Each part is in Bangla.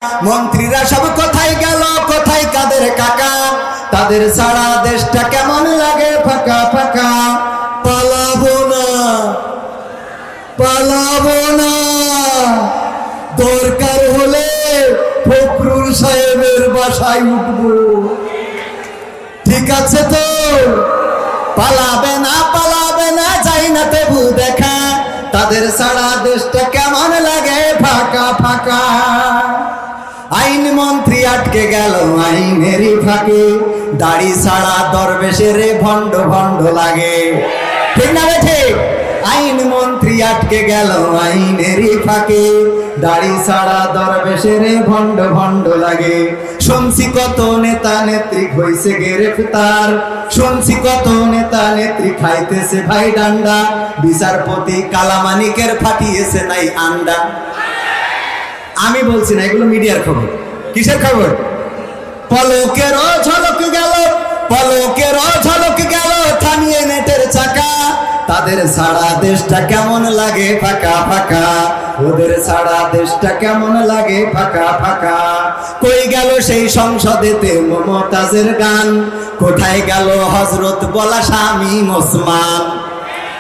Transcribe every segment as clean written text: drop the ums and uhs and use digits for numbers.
মন্ত্রীরা সব কোথায় গেল, কোথায় কাদের কাকা? তাদের সারা দেশটা কেমন লাগে ফাঁকা ফাঁকা। পালাবো না, পালাবো না, দরকার হলে ফখরুল সাহেবের বাসায় উঠবো। ঠিক আছে তো? পালাবে না, পালাবে না, যাই না তবু দেখা। তাদের সারা দেশটা কেমন লাগে ফাঁকা ফাঁকা। আইন মন্ত্রী আটকে গেল আইনেরই ফাঁকে, দাড়ি ছাড়া দরবেশের ভণ্ড ভণ্ড লাগে। ঠিক না ঠিক? আইন মন্ত্রী আটকে গেল আইনেরই ফাঁকে, দাড়ি ছাড়া দরবেশের ভণ্ড ভণ্ড লাগে। শুনছি কত নেতা নেত্রী হইছে গ্রেফতার, শুনছি কত নেতা নেত্রী খাইতেছে ভাই ডান্ডা। বিচারপতি কালামানিকের ফাটিয়েছে নাই আন্ডা। আমি বলছি না, এগুলো মিডিয়ার খবর। কিসের খবর? পলকের ঝলক গেল, পলকের ঝলক গেল থামিয়ে নেটের চাকা। তাদের সারা দেশটা কেমন লাগে ফাঁকা ফাঁকা, ওদের সারা দেশটা কেমন লাগে ফাঁকা ফাঁকা। কই গেল সেই সংসদেতে মমতাজের গান, কোথায় গেল হযরত বলা শামীম ওসমান?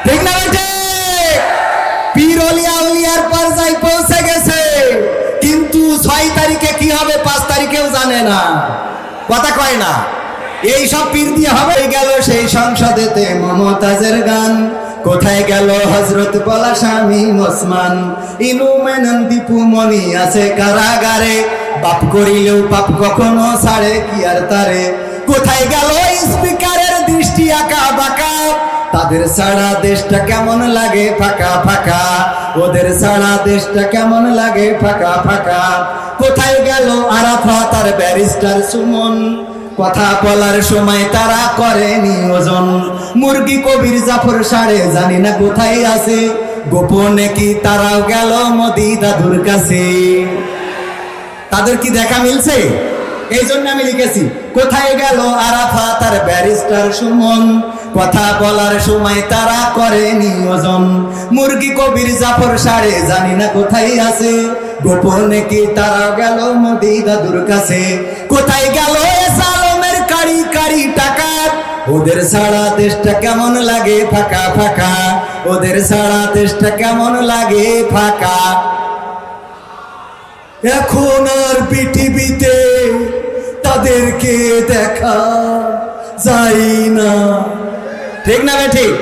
ঠিক না ঠিক? পীর ওলিয়া উলিয়ার পর্যায়ে পৌঁছে গেছে, কিন্তু 6 তারিখে কি হবে 5 তারিখেও জানে না, কথা কয় না। এই সব পীর দিয়ে হবে। গেল সেই সংসদেতে মমতাজের গান, কোথায় গেল হযরত বলা শামীম ওসমান? ইনু মেনন দীপু মনি আছে কারাগারে, পাপ করিলেও পাপ কখনো ছাড়ে কি আর তারে। কোথায় গেল স্পিকারের দৃষ্টি আঁকা বাঁকা? তাদের সারা দেশটা কেমন লাগে ফাঁকা ফাঁকা, ওদের সারা দেশটা কেমন লাগে ফাঁকা ফাঁকা। কোথায় গেল আরাফাত আর ব্যারিস্টার সুমন? কথা বলার সময় তারা করে নিয়োজন। মুরগি কবির জাফর সাড়ে জানি না কোথায় আছে, গোপনে কি তারাও গেল মোদি দাদুর কাছে? তাদের কি দেখা মিলছে? এই জন্য আমি লিখেছি, কোথায় গেল আরাফাত আর ব্যারিস্টার সুমন? কথা বলার সময় তারা করে নিয়োজন। মুরগি কবির জাফর সাড়ে জানি না কোথায় আছে, গোপনে কি তারা গেল মোদি দাদুর কাছে? কোথায় গেল সালমের কারি কারি টাকা? ওদের সারা দেশটা কেমন লাগে ফাঁকা ফাঁকা, ওদের সারা দেশটা কেমন লাগে ফাঁকা। এখন আর পৃথিবীতে তাদেরকে দেখা যায় না। ঠিক না ঠিক?